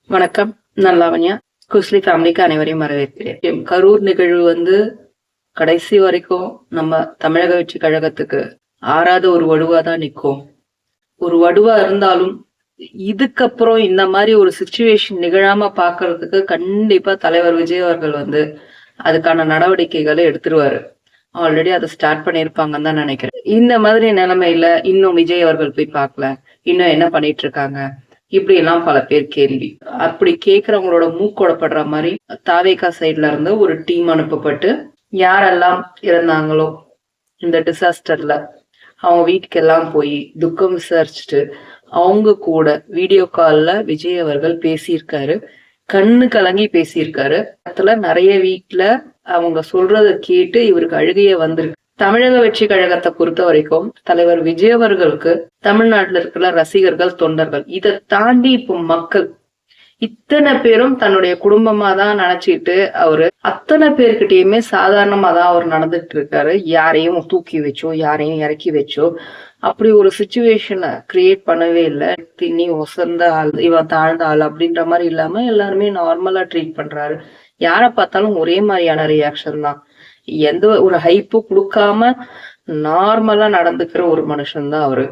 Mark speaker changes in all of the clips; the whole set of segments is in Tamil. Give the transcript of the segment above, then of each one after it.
Speaker 1: வணக்கம். நான் லாவண்யா. குஸ்லி ஃபேமிலிக்கு அனைவரையும் வரவேற்கிறேன். கரூர் நிகழ்வு கடைசி வரைக்கும் நம்ம தமிழக வெற்றி கழகத்துக்கு ஆறாத ஒரு வடுவா தான் நிற்கும். ஒரு வடுவா இருந்தாலும் இதுக்கப்புறம் இந்த மாதிரி ஒரு சிச்சுவேஷன் நிகழாம பாக்குறதுக்கு கண்டிப்பா தலைவர் விஜய் அவர்கள் அதுக்கான நடவடிக்கைகளை எடுத்துருவாரு. ஆல்ரெடி அதை ஸ்டார்ட் பண்ணிருப்பாங்கன்னு தான் நினைக்கிறேன். இந்த மாதிரி நிலைமையில இன்னும் விஜய் அவர்கள் போய் பார்க்கல, இன்னும் என்ன பண்ணிட்டு இருக்காங்க, இப்படி எல்லாம் பல பேர் கேள்வி. அப்படி கேக்குறவங்களோட மூக்கொடப்படுற மாதிரி தாவேகா சைட்ல இருந்து ஒரு டீம் அனுப்பப்பட்டு யாரெல்லாம் இருந்தாங்களோ இந்த டிசாஸ்டர்ல அவங்க வீட்டுக்கெல்லாம் போய் துக்கம் விசாரிச்சுட்டு அவங்க கூட வீடியோ கால்ல விஜய் அவர்கள் பேசியிருக்காரு. கண்ணு கலங்கி பேசியிருக்காரு. அதுல நிறைய வீட்டுல அவங்க சொல்றத கேட்டு இவருக்கு அழுகைய வந்திருக்கு. தமிழக வெற்றி கழகத்தை பொறுத்த வரைக்கும் தலைவர் விஜய் அவர்களுக்கு தமிழ்நாட்டுல இருக்கிற ரசிகர்கள், தொண்டர்கள், இதை தாண்டி இப்போ மக்கள் இத்தனை பேரும் தன்னுடைய குடும்பமா தான் நினைச்சிட்டு அவரு அத்தனை பேர்கிட்டயுமே சாதாரணமா தான் அவர் நடந்துட்டு இருக்காரு. யாரையும் தூக்கி வச்சோ யாரையும் இறக்கி வச்சோ அப்படி ஒரு சுச்சுவேஷனை கிரியேட் பண்ணவே இல்லை. நீ ஒசந்த ஆள், இவன் தாழ்ந்த ஆள் அப்படின்ற மாதிரி இல்லாம எல்லாருமே நார்மலா ட்ரீட் பண்றாரு. யாரை பார்த்தாலும் ஒரே மாதிரியான ரியாக்ஷன் தான். எந்த ஒரு ஹைப்பும் கொடுக்காம நார்மலா நடந்துக்கிற ஒரு மனுஷன் தான் அவரு.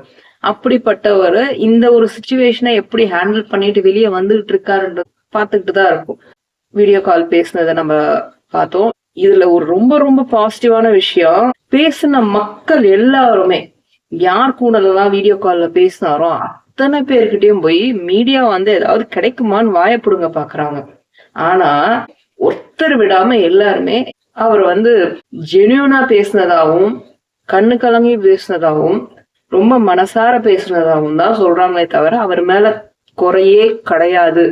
Speaker 1: அப்படிப்பட்டவர் இந்த ஒரு சிச்சுவேஷனை எப்படி ஹேண்டில் பண்ணிட்டு வெளியே வந்துகிட்டு இருக்காருன்றது பார்த்துக்கிட்டு தான் இருக்கும். வீடியோ கால் பேசினதை நம்ம பார்த்தோம். இதுல ஒரு ரொம்ப ரொம்ப பாசிட்டிவான விஷயம், பேசின மக்கள் எல்லாருமே யார் கூடலாம் வீடியோ கால்ல பேசினாரோ அத்தனை பேர்கிட்டயும் போய் மீடியா ஏதாவது கிடைக்குமான்னு வாயப்படுங்க பாக்குறாங்க. ஆனா ஒருத்தர் விடாம எல்லாருமே அவர் ஜெனியூனா பேசினதாகவும் கண்ணு கலங்கி பேசினதாகவும் ரொம்ப மனசார பேசுனதாகவும் தான் சொல்றாங்களே தவிர அவர் மேல குறையே கிடையாது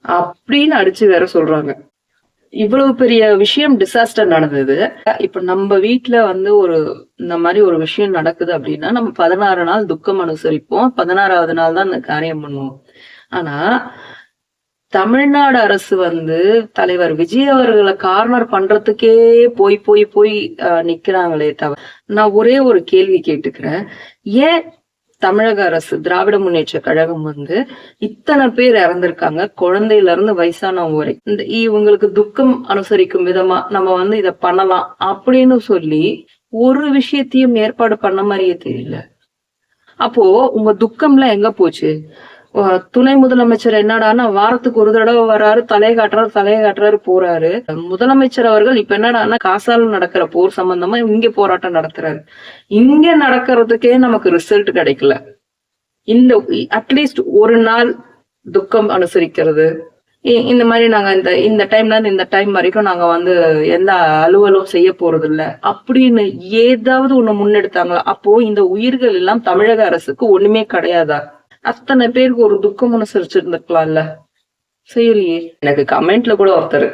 Speaker 1: அப்படின்னு அடிச்சு வேற சொல்றாங்க. இவ்வளவு பெரிய விஷயம் டிசாஸ்டர் நடந்தது. இப்ப நம்ம வீட்டுல ஒரு இந்த மாதிரி ஒரு விஷயம் நடக்குது அப்படின்னா நம்ம 16 நாள் துக்கம் அனுசரிப்போம், 16வது நாள் தான் அந்த காரியம் பண்ணுவோம். ஆனா தமிழ்நாடு அரசு தலைவர் விஜய் அவர்களை கார்னர் பண்றதுக்கே போய் போய் போய் நிக்கிறாங்களே தவிர நான் ஒரே ஒரு கேள்வி கேட்டுக்கிறேன். ஏன் தமிழக அரசு திராவிட முன்னேற்ற கழகம் இத்தனை பேர் இறந்திருக்காங்க, குழந்தையில இருந்து வயசானவங்க வரை, இவங்களுக்கு துக்கம் அனுசரிக்கும் விதமா நம்ம இத பண்ணலாம் அப்படின்னு சொல்லி ஒரு விஷயத்தையும் ஏற்பாடு பண்ண மாதிரியே தெரியல. அப்போ உங்க துக்கம்லாம் எங்க போச்சு? துணை முதலமைச்சர் என்னடான்னா வாரத்துக்கு ஒரு தடவை வராரு, தலையை காட்டுறாரு போறாரு. முதலமைச்சர் அவர்கள் இப்ப என்னடான்னா காசால நடக்கிற போர் சம்பந்தமா இங்க போராட்டம் நடத்துறாரு. இங்க நடக்கிறதுக்கே நமக்கு ரிசல்ட் கிடைக்கல. அட்லீஸ்ட் ஒரு நாள் துக்கம் அனுசரிக்கிறது, இந்த மாதிரி நாங்க இந்த டைம்ல இந்த டைம் வரைக்கும் நாங்க எந்த அலுவலும் செய்ய போறது இல்ல அப்படின்னு ஏதாவது ஒண்ணு முன்னெடுத்தாங்களா? அப்போ இந்த உயிர்கள் எல்லாம் தமிழக அரசுக்கு ஒண்ணுமே கிடையாதா? அத்தனை பேருக்கு ஒரு துக்கம் அனுசரிச்சிருந்துக்கலாம்ல, செய்யலையே. எனக்கு கமெண்ட்ல கூட ஒருத்தர்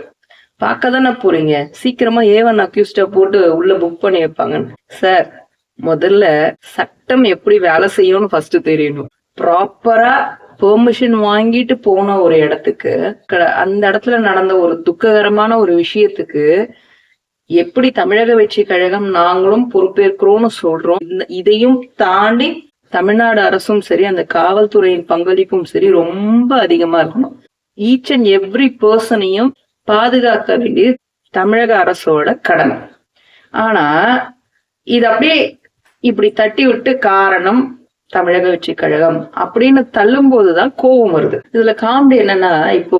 Speaker 1: பார்க்கதானே போறீங்க, சீக்கிரமா A1 அக்யூஸ்டா போட்டு உள்ள புக் பண்ணி வைப்பாங்க. சார், முதல்ல சட்டம் எப்படி வேலை செய்யும்னு ஃபர்ஸ்ட் தெரியணும். ப்ராப்பரா பெர்மிஷன் வாங்கிட்டு போன ஒரு இடத்துக்கு, அந்த இடத்துல நடந்த ஒரு துக்ககரமான ஒரு விஷயத்துக்கு எப்படி தமிழக வெற்றி கழகம் நாங்களும் பொறுப்பேற்கிறோம்னு சொல்றோம். இதையும் தாண்டி தமிழ்நாடு அரசும் சரி, அந்த காவல்துறையின் பங்களிப்பும் சரி ரொம்ப அதிகமா இருக்கணும். ஈச் அண்ட் எவ்ரி பர்சனையும் பாதுகாக்க வேண்டிய தமிழக அரசோட கடமை. ஆனா இது அப்படியே இப்படி தட்டி விட்டு காரணம் தமிழக வெற்றி கழகம் அப்படின்னு தள்ளும் போதுதான் கோபம் வருது. இதுல காமெடி என்னன்னா, இப்போ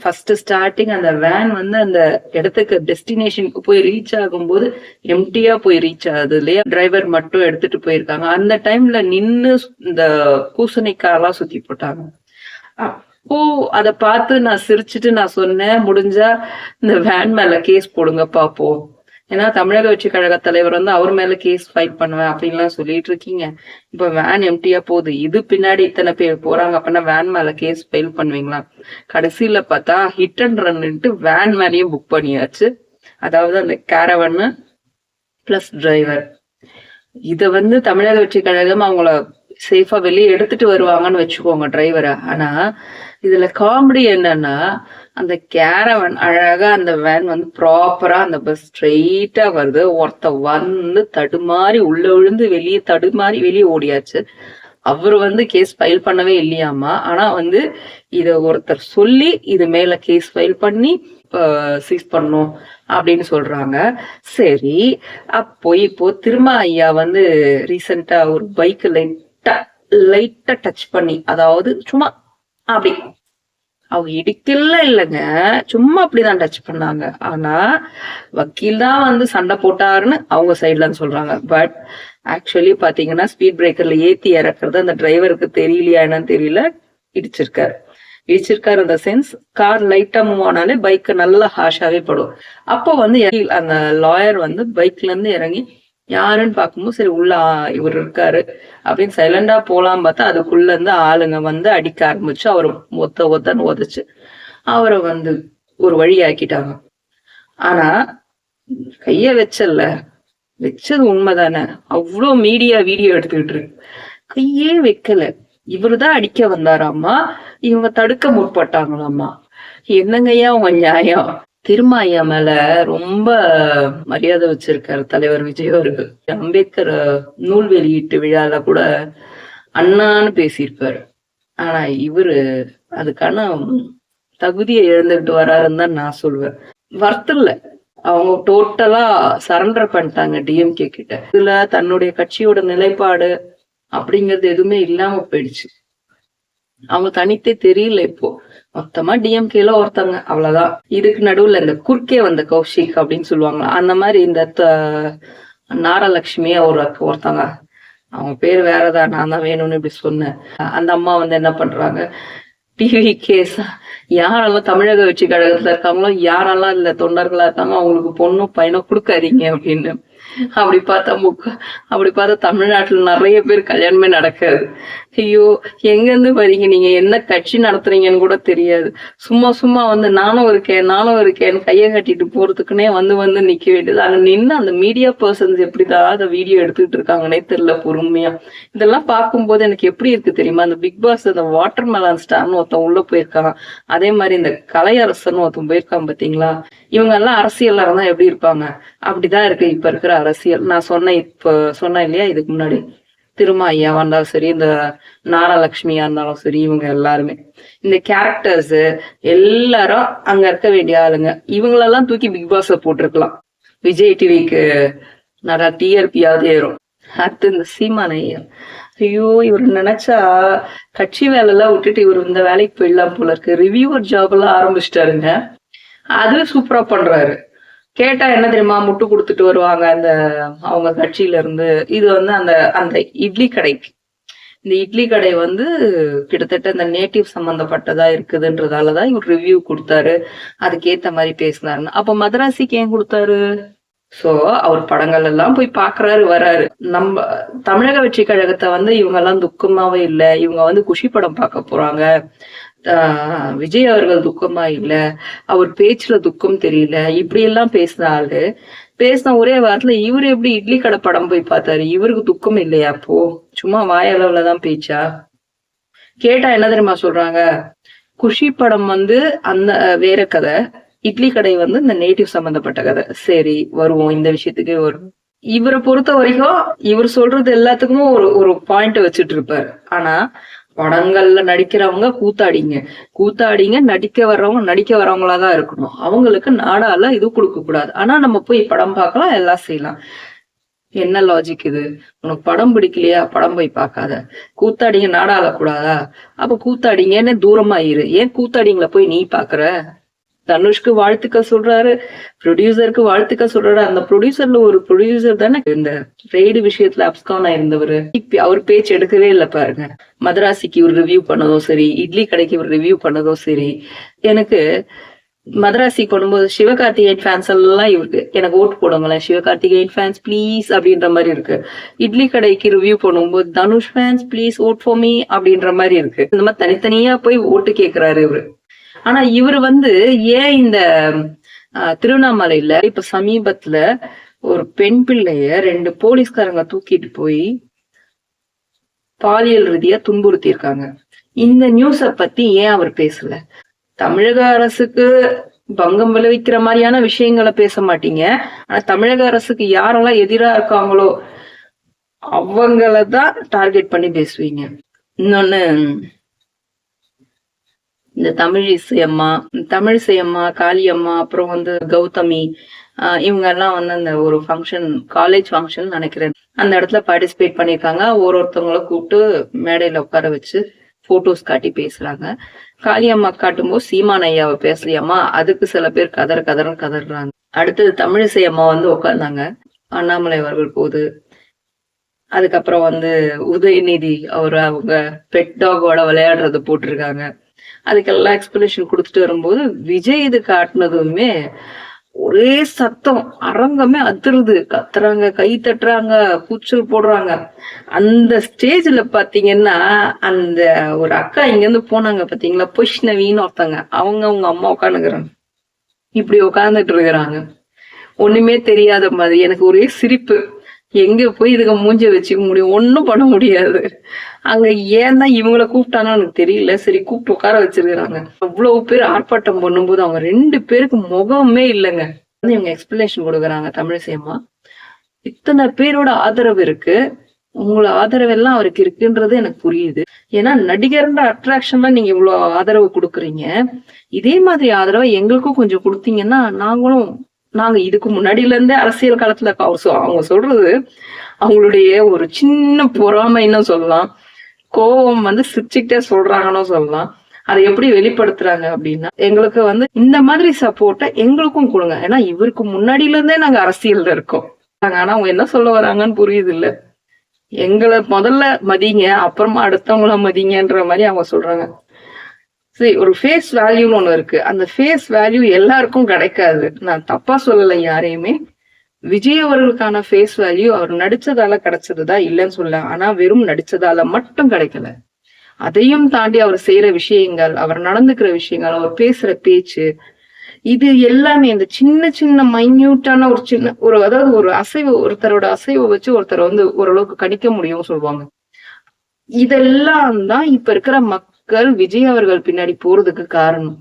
Speaker 1: ஃபர்ஸ்ட் ஸ்டார்டிங் அந்த வேன் அந்த இடத்துக்கு டெஸ்டினேஷனுக்கு போய் ரீச் ஆகும் போது எம்டியா போய் ரீச் ஆகுது இல்லையா, டிரைவர் மட்டும் எடுத்துட்டு போயிருக்காங்க. அந்த டைம்ல நின்னு இந்த பூசணிக்காயெல்லாம் சுத்தி போட்டாங்க. அப்போ அதை பார்த்து நான் சிரிச்சுட்டு நான் சொன்னேன், முடிஞ்சா இந்த வேன் மேல கேஸ் போடுங்க பாப்போம். ஏன்னா தமிழக வெற்றி கழக தலைவர் அவர் மேல கேஸ் ஃபைட் பண்ணுவேன் அப்படின்லாம் சொல்லிட்டு இருக்கீங்க. இப்ப வேன் எம்டியா போகுது, இது பின்னாடி இத்தனை பேர் போறாங்க, அப்படின்னா வேன் மேல கேஸ் ஃபைல் பண்ணுவீங்களா? கடைசியில பார்த்தா ஹிட் அண்ட் ரன்னுட்டு வேன் மேலேயும் புக் பண்ணியாச்சு. அதாவது அந்த கேரவன் பிளஸ் டிரைவர். இத தமிழக வெற்றி கழகம் அவங்கள சேஃபா வெளியே எடுத்துட்டு வருவாங்கன்னு வச்சுக்கோங்க டிரைவரை. ஆனா இதுல காமெடி என்னன்னா, அந்த கேரவன் அழகா அந்த வேன் ப்ராப்பரா அந்த பஸ் ஸ்ட்ரெயிட்டா வருது. ஒருத்த தடுமாறி உள்ள விழுந்து வெளியே தடுமாறி வெளியே ஓடியாச்சு. அவரு வந்து கேஸ் ஃபைல் பண்ணவே இல்லையாமா. ஆனா வந்து இத ஒருத்தர் சொல்லி இது மேல கேஸ் ஃபைல் பண்ணி சீஸ் பண்ணும் அப்படின்னு சொல்றாங்க. சரி, அப்போ இப்போ திரும்ப ஐயா வந்து ரீசெண்டா ஒரு பைக் லைட்டா லைட்டா டச் பண்ணி, அதாவது சும்மா அப்படி அவங்க இடிக்கல இல்லைங்க, சும்மா அப்படிதான் டச் பண்ணாங்க. ஆனா வக்கீல் தான் வந்து சண்டை போட்டாருன்னு அவங்க சைட்ல சொல்றாங்க. பட் ஆக்சுவலி பாத்தீங்கன்னா ஸ்பீட் பிரேக்கர்ல ஏத்தி இறக்குறது அந்த டிரைவருக்கு தெரியலையா என்னன்னு தெரியல, இடிச்சிருக்காரு. இடிச்சிருக்காரு இந்த சென்ஸ், கார் லைட்டா மூவ் ஆனாலே பைக் நல்லா ஹாஷாவே படும். அப்போ வந்து அந்த லாயர் வந்து பைக்ல இருந்து இறங்கி யாருன்னு பார்க்கும்போது சரி உள்ள இவர் இருக்காரு அப்படின்னு சைலண்டா போலாம் பார்த்தா அதுக்குள்ள இருந்து ஆளுங்க வந்து அடிக்க ஆரம்பிச்சு அவரை ஒத்தன்னு உதச்சு அவரை வந்து ஒரு வழி ஆக்கிட்டாங்க. ஆனா கைய வச்சது உண்மைதானே, அவ்வளோ மீடியா வீடியோ எடுத்துக்கிட்டு இருக்கு, கையே வைக்கல. இவருதான் அடிக்க வந்தாராமா, இவங்க தடுக்க முற்பட்டாங்களாமா. என்னங்கய்யா உங்க நியாயம்? திரும்ப ஐயா மேல ரொம்ப மரியாதை வச்சிருக்காரு தலைவர் விஜய் அவர்கள். அம்பேத்கர் நூல் வெளியீட்டு விழால கூட அண்ணான்னு பேசியிருப்பாரு. ஆனா இவரு அதுக்கான தகுதியை இழந்துட்டு வராருன்னு தான் நான் சொல்லுவேன். வருத்தம் இல்ல, அவங்க டோட்டலா சரண்டர் பண்ணிட்டாங்க டிஎம்கே கிட்ட. இதுல தன்னுடைய கட்சியோட நிலைப்பாடு அப்படிங்கிறது எதுவுமே இல்லாம போயிடுச்சு. அவங்க தனித்தே தெரியல இப்போ. மொத்தமா டிஎம்கேல ஒருத்தவங்க அவ்வளவுதான். இதுக்கு நடுவுல இந்த குறுக்கே வந்த கௌஷிக் அப்படின்னு சொல்லுவாங்க, அந்த மாதிரி இந்த நாரலட்சுமி ஒருத்தவங்க, அவங்க பேர் வேறதான், நான் தான் வேணும்னு இப்படி சொன்னேன். அந்த அம்மா வந்து என்ன பண்றாங்க, டிவி கேஸ் யாரெல்லாம் தமிழக வெற்றி கழகத்துல இருக்காங்களோ யாரெல்லாம் இல்ல தொண்டர்களா இருக்காங்க அவங்களுக்கு பொண்ணும் பையனும் கொடுக்காதீங்க அப்படின்னு. அப்படி பார்த்தா தமிழ்நாட்டுல நிறைய பேர் கல்யாணமே நடக்காது. ஐயோ, எங்க இருந்து வரீங்க நீங்க, என்ன கட்சி நடத்துறீங்கன்னு கூட தெரியாது. சும்மா வந்து நானும் இருக்கேன் கையை கட்டிட்டு போறதுக்குன்னே வந்து நிக்க வேண்டியது. அங்க நின்று அந்த மீடியா பர்சன்ஸ் எப்படிதான் அதை வீடியோ எடுத்துக்கிட்டு இருக்காங்கன்னே தெரியல பொறுமையா. இதெல்லாம் பார்க்கும்போது எனக்கு எப்படி இருக்கு தெரியுமா, அந்த பிக் பாஸ் அந்த வாட்டர் மெலான் ஸ்டார்னு ஒருத்தன் உள்ள போயிருக்கான், அதே மாதிரி இந்த கலையரசன் ஒருத்தன் போயிருக்கான் பாத்தீங்களா. இவங்க எல்லாம் அரசியல்ல இருந்தா எப்படி இருப்பாங்க, அப்படிதான் இருக்கு இப்ப இருக்கிற அரசியல். நான் சொன்னேன் இல்லையா இதுக்கு முன்னாடி, திருமா ஐயாவா இருந்தாலும் சரி, இந்த நாரலட்சுமியா இருந்தாலும் சரி, இவங்க எல்லாருமே இந்த கேரக்டர்ஸ் எல்லாரும் அங்க இருக்க வேண்டிய ஆளுங்க. இவங்களெல்லாம் தூக்கி பிக் பாஸ்ல போட்டிருக்கலாம், விஜய் டிவிக்கு நிறைய டிஆர்பியாவது ஏறும். அடுத்து இந்த சீமான் ஐயா, ஐயோ இவர் நினைச்சா கட்சி வேலை எல்லாம் விட்டுட்டு இவர் இந்த வேலைக்கு போயிடலாம் போல இருக்கு. ரிவ்யூவர் ஜாப் எல்லாம் ஆரம்பிச்சிட்டாருங்க, அது சூப்பரா பண்றாரு. கேட்டா என்ன தெரியுமா, முட்டு கொடுத்துட்டு வருவாங்க அந்த அவங்க கட்சியில இருந்து. இது வந்து அந்த அந்த இட்லி கடைக்கு, இந்த இட்லி கடை வந்து கிட்டத்தட்ட இந்த நேட்டிவ் சம்பந்தப்பட்டதா இருக்குதுன்றதாலதான் இவர் ரிவ்யூ கொடுத்தாரு, அதுக்கேத்த மாதிரி பேசினாருன்னு. அப்ப மதராசிக்கு ஏன் கொடுத்தாரு? சோ அவர் படங்கள் எல்லாம் போய் பாக்குறாரு வராரு. நம்ம தமிழக வெற்றி கழகத்தை வந்து இவங்க எல்லாம் துக்கமாவே இல்லை, இவங்க வந்து குஷி படம் பார்க்க போறாங்க, விஜய் அவர்கள் துக்கமா இல்ல, அவர் பேச்சுல துக்கம் தெரியல, இப்படி எல்லாம் பேசின ஒரே வாரத்துல இவரு எப்படி இட்லி கடை படம் போய் பார்த்தாரு, இவருக்கு துக்கம் இல்லையா? அப்போ சும்மா வாயளவுலதான் பேச்சா? கேட்டா என்ன தெரியுமா சொல்றாங்க, குஷி படம் வந்து அந்த வேற கதை, இட்லி கடை வந்து இந்த நேட்டிவ் சம்பந்தப்பட்ட கதை. சரி வருவோம் இந்த விஷயத்துக்கே வரும். இவரை பொறுத்த வரைக்கும் இவர் சொல்றது எல்லாத்துக்குமே ஒரு பாயிண்ட் வச்சுட்டு இருப்பாரு. ஆனா படங்கள்ல நடிக்கிறவங்க கூத்தாடிங்க நடிக்க வர்றவங்களாதான் இருக்கணும். அவங்களுக்கு நாடால இது கொடுக்க கூடாது. ஆனா நம்ம போய் படம் பார்க்கலாம், எல்லாம் செய்யலாம். என்ன லாஜிக் இது? உனக்கு படம் பிடிக்கலையா, படம் போய் பார்க்காத. கூத்தாடிங்க நாடால கூடாதா? அப்ப கூத்தாடிங்கன்னு தூரமா இரு. ஏன் கூத்தாடிங்களை போய் நீ பாக்குற? தனுஷ்க்கு வாழ்த்துக்கள் சொல்றாரு, ப்ரொடியூசருக்கு வாழ்த்துக்கள் சொல்றாரு. அந்த ப்ரொடியூசர்ல ஒரு ப்ரொடியூசர் தானே இந்த ரெய்டு விஷயத்துல அப்ஸ்கான் ஆயிருந்தவரு. அவர் பேச்சு எடுக்கவே இல்லை பாருங்க. மதராசிக்கு இவர் ரிவ்யூ பண்ணதும் சரி, இட்லி கடைக்கு இவர் ரிவ்யூ பண்ணதும் சரி, எனக்கு மதராசி பண்ணும்போது சிவகார்த்திகேயன் ஃபேன்ஸ் எல்லாம் இவருக்கு எனக்கு ஓட்டு போடுங்களேன், சிவகார்த்திகேயன் ஃபேன்ஸ் ப்ளீஸ் அப்படின்ற மாதிரி இருக்கு. இட்லி கடைக்கு ரிவ்யூ பண்ணும்போது Dhanush fans please vote for me அப்படின்ற மாதிரி இருக்கு. இந்த மாதிரி தனித்தனியா போய் ஓட்டு கேட்கிறாரு இவரு. ஆனா இவர் வந்து ஏன் இந்த திருவண்ணாமலையில இப்ப சமீபத்துல ஒரு பெண் பிள்ளைய 2 போலீஸ்காரங்க தூக்கிட்டு போய் பாலியல் ரீதியா துன்புறுத்தி இருக்காங்க, இந்த நியூஸ பத்தி ஏன் அவர் பேசல? தமிழக அரசுக்கு பங்கம் விளைவிக்கிற மாதிரியான விஷயங்களை பேச மாட்டீங்க, ஆனா தமிழக அரசுக்கு யாரெல்லாம் எதிரா இருக்காங்களோ அவங்களதான் டார்கெட் பண்ணி பேசுவீங்க. இன்னொன்னு, இந்த தமிழிசை அம்மா, காளியம்மா, அப்புறம் வந்து கௌதமி, இவங்க எல்லாம் வந்து அந்த ஒரு ஃபங்க்ஷன், காலேஜ் ஃபங்க்ஷன் நினைக்கிறேன், அந்த இடத்துல பார்ட்டிசிபேட் பண்ணிருக்காங்க. ஒருத்தவங்கள கூப்பிட்டு மேடையில உட்கார வச்சு போட்டோஸ் காட்டி பேசுறாங்க. காளியம்மா காட்டும்போது சீமான் ஐயாவை பேசுறியம்மா, அதுக்கு சில பேர் கதறாங்க. அடுத்தது தமிழிசை அம்மா வந்து உட்கார்ந்தாங்க. அண்ணாமலை அவர்கள் போது, அதுக்கப்புறம் வந்து உதயநிதி அவங்க பெட் டாகோட விளையாடுறது போட்டிருக்காங்க. அதுக்கெல்லாம் எக்ஸ்பிளேஷன் கொடுத்துட்டு வரும்போது விஜய் இது காட்டினதுமே ஒரே சத்தம், அரங்கமே அதிருது, கத்துறாங்க, கை தட்டுறாங்க, கூச்சல் போடுறாங்க. அந்த ஸ்டேஜ்ல பாத்தீங்கன்னா அந்த ஒரு அக்கா இங்க இருந்து போனாங்க பாத்தீங்களா, புஷ்ணவின்னு ஒருத்தங்க, அவங்க அம்மா உட்காந்துக்கிறாங்க, இப்படி உட்காந்துட்டு இருக்கிறாங்க, ஒண்ணுமே தெரியாத மாதிரி. எனக்கு ஒரே சிரிப்பு. எங்க போய் இதுக்கு மூஞ்ச வச்சுக்க முடியும்? ஒன்னும் பண்ண முடியாது. அங்க ஏன் தான் இவங்கள கூப்பிட்டானு எனக்கு தெரியல. சரி, கூப்பிட்டு உட்கார வச்சிருக்காங்க. அவ்வளவு பேர் ஆர்ப்பாட்டம் பண்ணும்போது அவங்க 2 பேருக்கு முகமே இல்லைங்க. இவங்க எக்ஸ்பிளனேஷன் கொடுக்குறாங்க தமிழிசை அம்மா. இத்தனை பேரோட ஆதரவு இருக்கு, உங்களோட ஆதரவு எல்லாம் அவருக்கு இருக்குன்றது எனக்கு புரியுது. ஏன்னா நடிகர்ன்ற அட்ராக்ஷன்ல நீங்க இவ்வளவு ஆதரவு கொடுக்குறீங்க. இதே மாதிரி ஆதரவை எங்களுக்கும் கொஞ்சம் கொடுத்தீங்கன்னா நாங்க இதுக்கு முன்னாடில இருந்தே அரசியல் காலத்துல அவங்க சொல்றது அவங்களுடைய ஒரு சின்ன பொறாமைன்னு சொல்லலாம், கோபம் வந்து சிரிச்சுக்கிட்டே சொல்றாங்கன்னு சொல்லலாம். அதை எப்படி வெளிப்படுத்துறாங்க அப்படின்னா, எங்களுக்கு வந்து இந்த மாதிரி சப்போர்ட்டை எங்களுக்கும் கொடுங்க. ஏன்னா இவருக்கு முன்னாடில இருந்தே நாங்க அரசியல்ல இருக்கோம். ஆனா அவங்க என்ன சொல்ல வராங்கன்னு புரியுது இல்ல. எங்களை முதல்ல மதிங்க, அப்புறமா அடுத்தவங்கள மதிங்கன்ற மாதிரி அவங்க சொல்றாங்க. சரி, ஒரு ஃபேஸ் வேல்யூன்னு ஒண்ணு இருக்கு. அந்த ஃபேஸ் வேல்யூ எல்லாருக்கும் கிடைக்காது. நான் தப்பா சொல்லலை யாரையுமே. விஜய் அவர்களுக்கான ஃபேஸ் வேல்யூ அவர் நடிச்சதால கிடைச்சதுதான் இல்லைன்னு சொல்ல. ஆனா வெறும் நடிச்சதால மட்டும் கிடைக்கல. அதையும் தாண்டி அவர் செய்யற விஷயங்கள், அவர் நடந்துக்கிற விஷயங்கள், அவர் பேசுற பேச்சு, இது எல்லாமே இந்த சின்ன சின்ன மைன்யூட்டான அதாவது ஒரு அசைவு, ஒருத்தரோட அசைவை வச்சு ஒருத்தரை வந்து ஓரளவுக்கு கணிக்க முடியும் சொல்லுவாங்க. இதெல்லாம் தான் இப்ப இருக்கிற மக்கள் விஜய் அவர்கள் பின்னாடி போறதுக்கு காரணம்.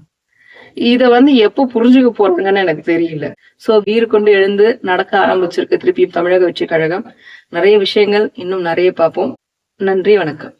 Speaker 1: இத வந்து எப்போ புரிஞ்சுக்க போறாங்கன்னு எனக்கு தெரியல. சோ வீறு கொண்டு எழுந்து நடக்க ஆரம்பிச்சிருக்கு திருப்பி தமிழக வெற்றி கழகம். நிறைய விஷயங்கள் இன்னும் நிறைய பார்ப்போம். நன்றி, வணக்கம்.